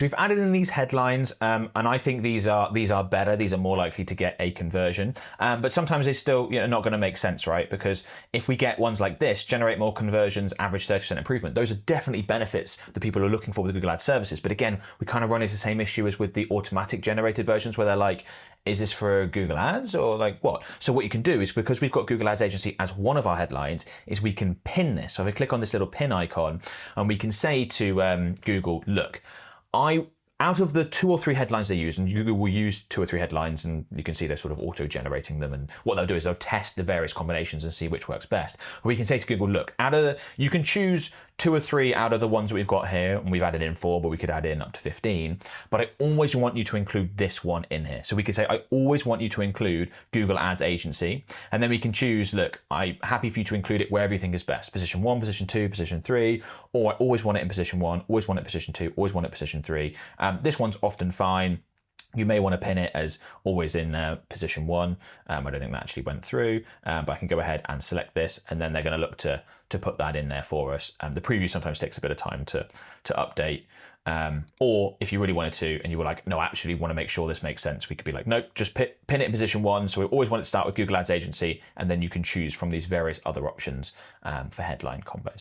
We've added in these headlines, and I think these are better. These are more likely to get a conversion, but sometimes they still not going to make sense, right? Because if we get ones like this, generate more conversions, average 30% improvement, those are definitely benefits that people are looking for with Google Ads services. But again, we kind of run into the same issue as with the automatic generated versions, where they're like, is this for Google Ads or like what? So what you can do is, because we've got Google Ads Agency as one of our headlines, is we can pin this. So if I click on this little pin icon, and we can say to Google, look, out of the 2 or 3 headlines they use, and Google will use 2 or 3 headlines, and you can see they're sort of auto-generating them, and what they'll do is they'll test the various combinations and see which works best. We can say to Google, look, you can choose 2 or 3 out of the ones that we've got here, and we've added in 4, but we could add in up to 15, but I always want you to include this one in here. So we could say, I always want you to include Google Ads Agency, and then we can choose, look, I'm happy for you to include it wherever you think is best, position 1, position 2, position 3, or I always want it in position 1, always want it in position 2, always want it in position 3. This one's often fine. You may want to pin it as always in position 1. I don't think that actually went through, but I can go ahead and select this, and then they're going to look to put that in there for us. The preview sometimes takes a bit of time to update. Or if you really wanted to, and you were like, no, I actually want to make sure this makes sense, we could be like, nope, just pin it in position 1. So we always want it to start with Google Ads Agency, and then you can choose from these various other options for headline combos.